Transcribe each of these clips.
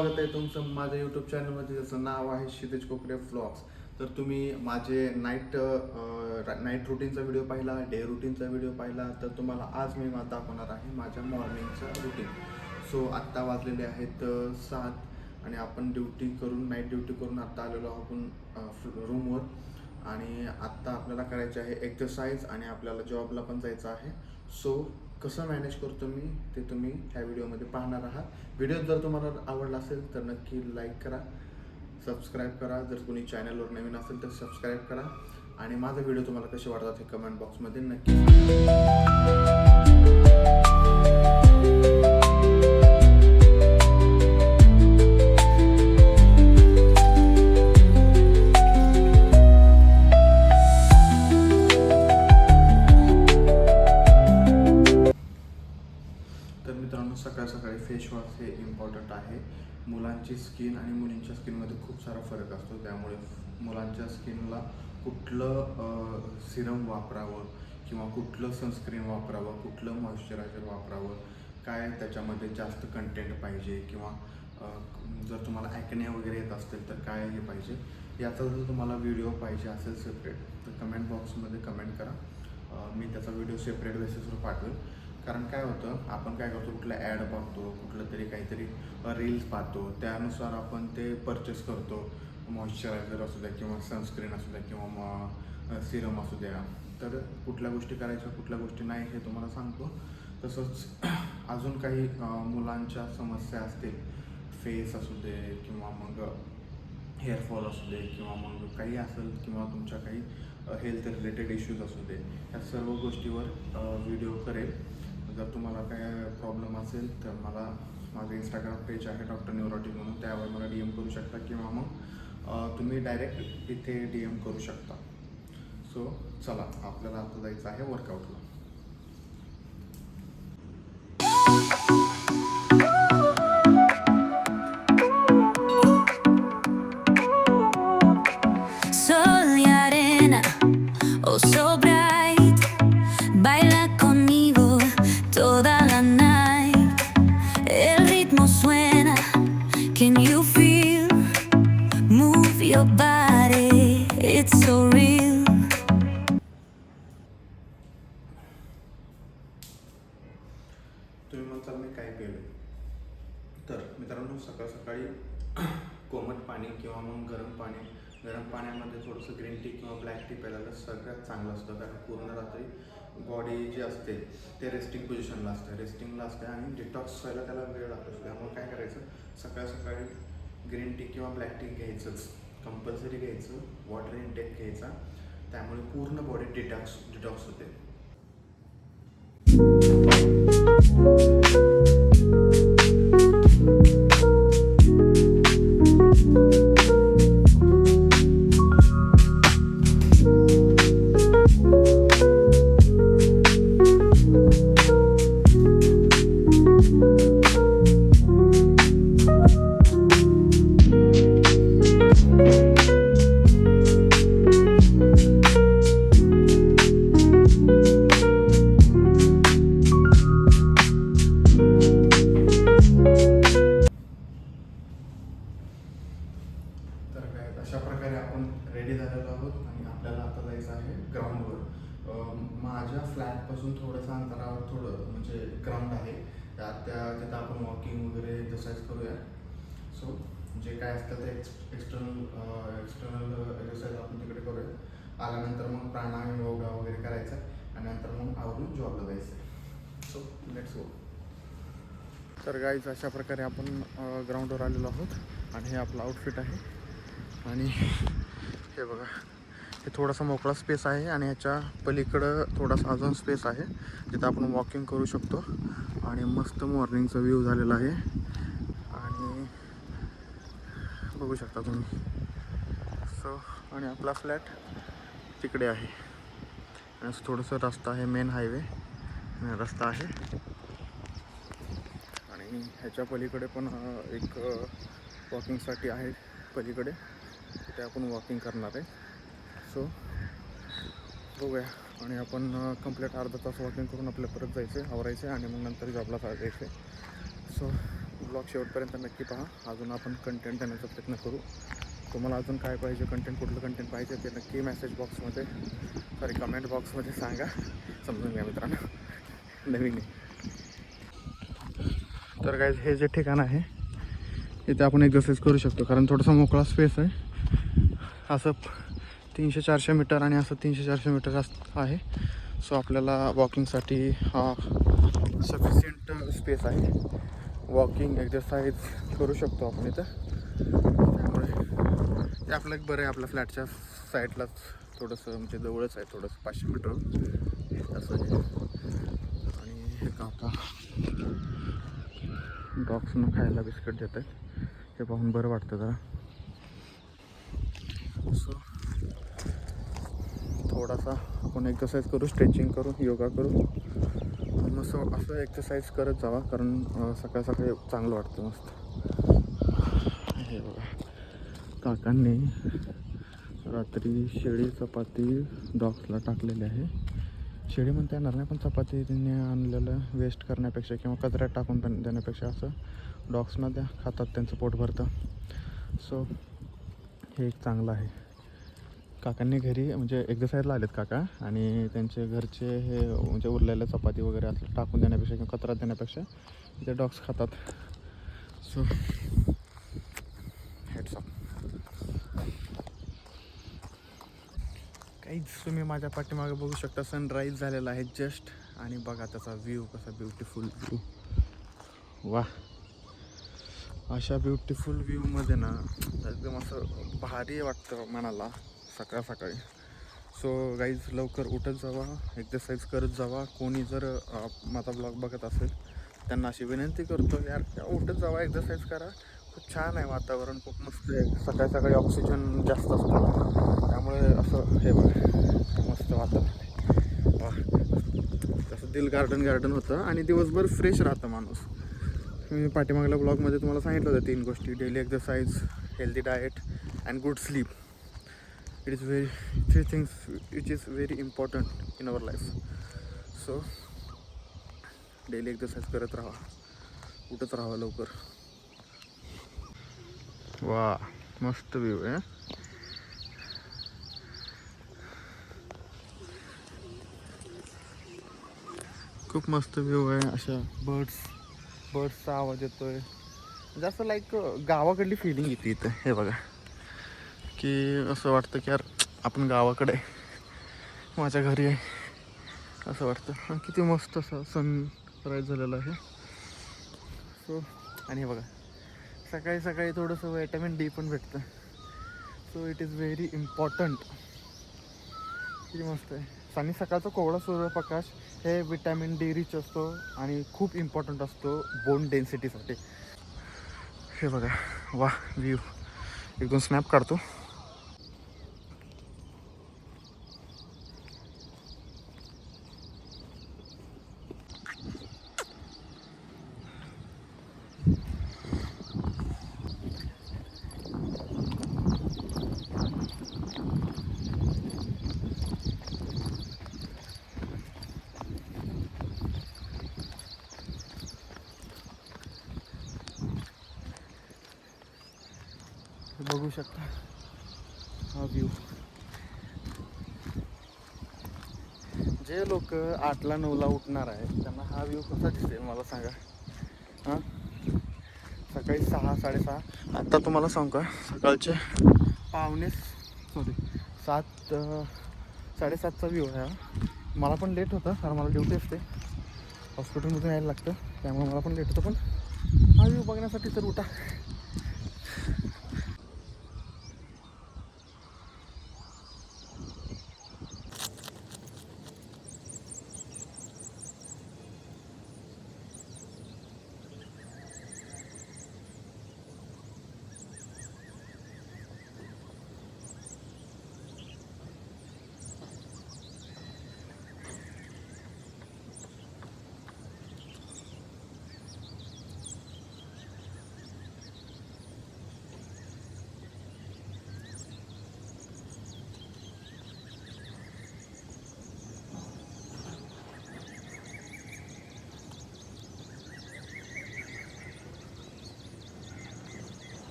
स्वागत आहे तुमचं माझ्या यूट्यूब चॅनलमध्ये, ज्याचं नाव आहे क्षितिज कोकरे व्लॉग्स. तर तुम्ही माझे नाईट रुटीनचा व्हिडिओ पाहिला, डे रुटीनचा व्हिडिओ पाहिला, तर तुम्हाला आज मी दाखवणार आहे माझ्या मॉर्निंगचा रुटीन. सो आत्ता वाजलेले आहेत 7 आणि आपण नाईट ड्युटी करून आत्ता आलेलो आहोत रूमवर. आणि आत्ता आपल्याला करायचे आहे एक्सरसाइज आणि आपल्याला जॉबला पण जायचं आहे. सो कसं मॅनेज करतो मी ते तुम्ही ह्या व्हिडिओमध्ये पाहणार आहात. व्हिडिओ जर तुम्हाला आवडला असेल तर नक्की लाईक करा, सबस्क्राईब करा. जर कोणी चॅनलवर नवीन असेल तर सबस्क्राईब करा. आणि माझा व्हिडिओ तुम्हाला कसे वाटतात हे कमेंट बॉक्समध्ये नक्की सांगा. तर मित्रांनो, सकाळ सकाळी फेस वॉश हे इम्पॉर्टंट आहे. मुलांची स्किन आणि मुलींच्या स्किनमध्ये खूप सारा फरक असतो. त्यामुळे मुलांच्या स्किनला कुठलं सिरम वापरावं किंवा कुठलं सनस्क्रीन वापरावं, कुठलं मॉइश्चरायझर वापरावं, काय त्याच्यामध्ये जास्त कंटेंट पाहिजे किंवा जर तुम्हाला ॲक्ने वगैरे येत असतील तर काय हे पाहिजे, याचा जर तुम्हाला व्हिडिओ पाहिजे असेल सेपरेट तर कमेंट बॉक्समध्ये कमेंट करा. मी त्याचा व्हिडिओ सेपरेट बेसिसवर पाठवेल. कारण काय होतं, आपण काय करतो, कुठलं ॲड पाहतो, कुठलं तरी काहीतरी रील्स पाहतो, त्यानुसार आपण ते परचेस करतो. मॉइश्चरायझर असू द्या किंवा सनस्क्रीन असू द्या किंवा सिरम असू द्या. तर कुठल्या गोष्टी करायच्या, कुठल्या गोष्टी नाही हे तुम्हाला सांगतो. तसंच अजून काही मुलांच्या समस्या असतील, फेस असू दे किंवा मग हेअरफॉल असू दे किंवा मग काही असेल किंवा तुमच्या काही हेल्थ रिलेटेड इश्यूज असू दे, या सर्व गोष्टीवर व्हिडिओ करेल. जर तुम्हाला काय प्रॉब्लेम असेल तर मला माझं इंस्टाग्राम पेज आहे डॉक्टर न्यूरोटिक म्हणून, त्यावर मला DM करू शकता किंवा मग तुम्ही डायरेक्ट इथे DM करू शकता. सो चला, आपल्याला आता जायचं आहे वर्कआउटला. Sol y arena, oh so bright, baila conmigo toda la night. El ritmo suena, can you feel? Move your body, it's so real. तुम्ही म्हणताल मी काय केलं. तर मित्रांनो, सकाळ सकाळी कोमट पाणी किंवा मग गरम पाण्यामध्ये थोडंसं ग्रीन टी किंवा ब्लॅक टी प्यायला सगळ्यात चांगलं असतं. कारण पूर्ण रात्री बॉडी जी असते ते रेस्टिंगला असते आणि डिटॉक्स व्हायला त्याला वेळ लागतो. त्यामुळे काय करायचं, सकाळ सकाळी ग्रीन टी किंवा ब्लॅक टी घ्यायचंच, कंपल्सरी घ्यायचं. वॉटर इनटेक घ्यायचा, त्यामुळे पूर्ण बॉडी डिटॉक्स होते. अशा प्रकारे आपण रेडी झालेलो आहोत आणि आपल्याला आता जायचं आहे ग्राउंडवर. माझ्या फ्लॅटपासून थोडंसं अंतरावर म्हणजे ग्राउंड आहे. तिथं आपण वॉकिंग वगैरे एक्सरसाइज करूया. सो जे काय असतं ते एक्सटर्नल एक्सरसाइज आपण तिकडे करूया. आल्यानंतर मग प्राणायाम, योगा वगैरे करायचा आणि नंतर मग आवरून जॉबला जायचं. So let's go. तर गाईज, अशा प्रकारे आपण ग्राउंडवर आलेलो आहोत आणि हे आपलं आउटफिट आहे. आणि हे बघा, हे थोडासा मोकळा स्पेस आहे आणि ह्याच्या पलीकडं थोडासा अजून स्पेस आहे जिथं आपण वॉकिंग करू शकतो. आणि मस्त मॉर्निंगचा व्ह्यू झालेला आहे आणि बघू शकता तुम्ही. सो आणि आपला फ्लॅट तिकडे आहे आणि असं थोडंसं रस्ता आहे, मेन हायवे रस्ता आहे. आणि ह्याच्या पलीकडे पण एक वॉकिंगसाठी आहे पलीकडे, तिथे आपण वॉकिंग करणार आहे. सो बघूया. आणि आपण अर्धा तास वॉकिंग करून आपल्या परत जायचं आहे, आवरायचं आहे आणि मग नंतर जॉबला जायचं आहे. सो ब्लॉग शेवटपर्यंत नक्की पहा. अजून आपण कंटेंट देण्याचा प्रयत्न करू. तुम्हाला अजून काय पाहिजे, कुठलं कंटेंट पाहिजे ते नक्की मेसेज बॉक्समध्ये कमेंट बॉक्समध्ये सांगा. समजून घ्या मित्रांनो, नवीन आहे. तर काय हे जे ठिकाण आहे इथे आपण एक्झरसाईज करू शकतो, कारण थोडासा मोकळा स्पेस आहे. असं 300-400 मीटर आणि असं 300-400 मीटर आहे. सो आपल्याला वॉकिंगसाठी हा सफिशियंट स्पेस आहे. वॉकिंग एक्झरसाईज करू शकतो आपण इथं. त्यामुळे ते आपलं एक बरं आहे. आपल्या फ्लॅटच्या साईडलाच थोडंसं म्हणजे जवळच आहे, थोडंसं 500 मीटर असं आहे. आणि हे काका डॉग्सनं खायला बिस्किट देत आहेत, हे पाहून बरं वाटतं जरा. सो थोडासा आपण एक्सरसाइज करू, स्ट्रेचिंग करू, योगा करू. मस्त असं एक्सरसाइज करत जावा, कारण सकाळ सकाळी चांगलं वाटतं मस्त. हे बघा, काकांनी रात्री शेळी चपाती डॉग्सला टाकलेली आहे. शेळी म्हणता येणार नाही, पण चपाती त्यांनी आणलेलं वेस्ट करण्यापेक्षा किंवा कचऱ्यात टाकून देण्यापेक्षा असं डॉग्सना द्या, खातात, त्यांचं पोट भरतं. सो हे एक चांगलं आहे. काकांनी घरी म्हणजे एक्सरसाइजला आलेत काका, आणि त्यांचे घरचे हे म्हणजे उरलेल्या चपाती वगैरे असं टाकून देण्यापेक्षा किंवा कचऱ्यात देण्यापेक्षा ते डॉग्स खातात. So heads up. काहीच तुम्ही माझ्या पाठीमागे बघू शकता, सनराईज झालेला आहे जस्ट. आणि बघा त्याचा व्ह्यू कसा ब्युटिफुल व्ह्यू. वा, अशा ब्युटिफुल व्ह्यूमध्ये ना एकदम असं भारी वाटतं मनाला सकाळ सकाळी. सो गाईज लवकर उठत जावा, एक्सरसाइज करत जावा. कोणी जर माझा ब्लॉग बघत असेल त्यांना अशी विनंती करतो, यार उठत जावा, एक्सरसाइज करा. खूप छान आहे वातावरण, खूप मस्त आहे. सकाळी सकाळी ऑक्सिजन जास्त असतो, त्यामुळे असं हे बघा मस्त वातावरण. वा, तसं दिल गार्डन होतं आणि दिवसभर फ्रेश राहतं माणूस. मी पाठीमागल्या ब्लॉगमध्ये तुम्हाला सांगितलं होतं 3 गोष्टी: daily exercise, healthy diet and good sleep. It is very 3 things which is very important in our life. So daily exercise करत राहा, उठत राहा लवकर. वा, मस्त व्ह्यू आहे. खूप मस्त व्ह्यू आहे. अशा बर्ड्सचा आवाज येतोय. जास्त लाईक गावाकडली फिलिंग येते इथं. हे बघा, की असं वाटतं की यार आपण गावाकडे माझ्या घरी आहे असं वाटतं. किती मस्त असं सनराईज झालेलं आहे. सो आणि हे बघा, सकाळी सकाळी थोडंसं व्हिटॅमिन डी पण भेटतं. So it is very important. किती मस्त आहे. आणि सकाळचा कोवळा सूर्यप्रकाश हे विटॅमिन डी रिच असतो आणि खूप इम्पॉर्टंट असतो बोन डेन्सिटीसाठी. हे बघा, वा व्ह्यू. एक 2 स्नॅप काढतो. बघू शकता हा व्ह्यू. जे लोक 8-9 उठणार आहेत त्यांना हा व्ह्यू कसा दिसेल मला सांगा. हां, सकाळी 6-6:30. आत्ता तुम्हाला सांगू का, सकाळचे 7:30चा व्ह्यू आहे हा. मला पण लेट होतं, कारण मला ड्युटी असते, हॉस्पिटलमधून यायला लागतं, त्यामुळे मला पण लेट होतं. पण हा व्ह्यू बघण्यासाठी तर उठा.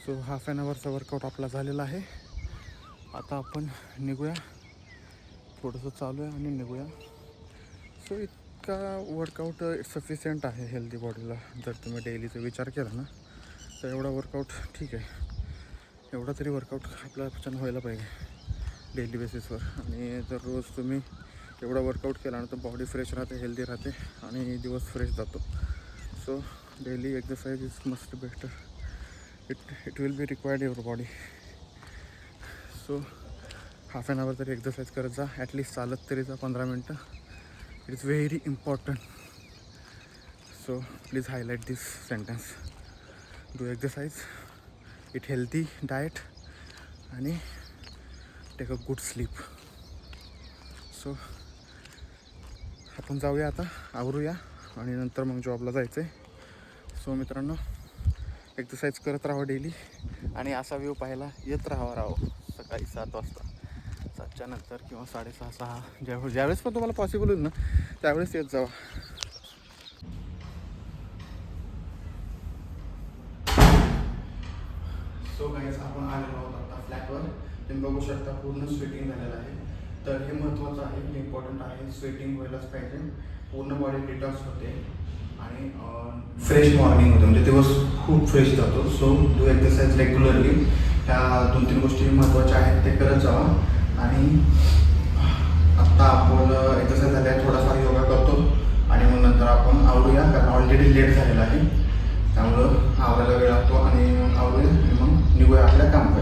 सो हाफ ॲन आवरचा वर्कआउट आपला झालेला आहे. आता आपण निघूया, थोडंसं चालू आहे आणि निघूया. सो इतका वर्कआउट सफिशियंट आहे हेल्दी बॉडीला. जर तुम्ही डेलीचा विचार केला ना तर एवढा वर्कआउट ठीक आहे. एवढा तरी वर्कआउट आपल्याच्यानं व्हायला पाहिजे डेली बेसिसवर. आणि जर रोज तुम्ही एवढा वर्कआउट केला ना तर बॉडी फ्रेश राहते, हेल्दी राहते आणि दिवस फ्रेश जातो. So daily exercise is must better. It will be required your body. So half an hour तरी एक्सरसाइज करत जा, ॲटलिस्ट चालत तरी जा 15 मिनटं. It is very important. So please highlight this sentence. Do exercise, it healthy diet आणि take a good sleep. So आपण जाऊया आता, आवरूया आणि नंतर मग जॉबला जायचं आहे. सो मित्रांनो, एक्सरसाइज करत राहा डेली आणि असा व्ह्यू पाहायला येत राहावं सकाळी 7 वाजता, 7च्या नंतर किंवा 6:30 6 ज्यावेळेस पण तुम्हाला पॉसिबल होईल ना त्यावेळेस येत जावा. सो गाईज, आपण आलेलो आहोत आता फ्लॅटवर. तुम्ही बघू शकता पूर्ण स्वेटिंग झालेलं आहे. तर हे महत्त्वाचं आहे, हे इम्पॉर्टंट आहे. स्वेटिंग व्हायलाच पाहिजे, पूर्ण बॉडी डिटॉक्स होते आणि फ्रेश मॉर्निंग होते, म्हणजे दिवस खूप फ्रेश जातो. So do exercise regularly. ह्या 2-3 गोष्टी महत्त्वाच्या आहेत, ते करत जावा. आणि आत्ता आपण एक्सरसाइज झाल्या, थोडाफार योगा करतो आणि मग नंतर आपण आवरूया, कारण ऑलरेडी लेट झालेला आहे. त्यामुळं आवरायला वेळ लागतो आणि मग आवरूया आणि मग निघूया आपल्या काम.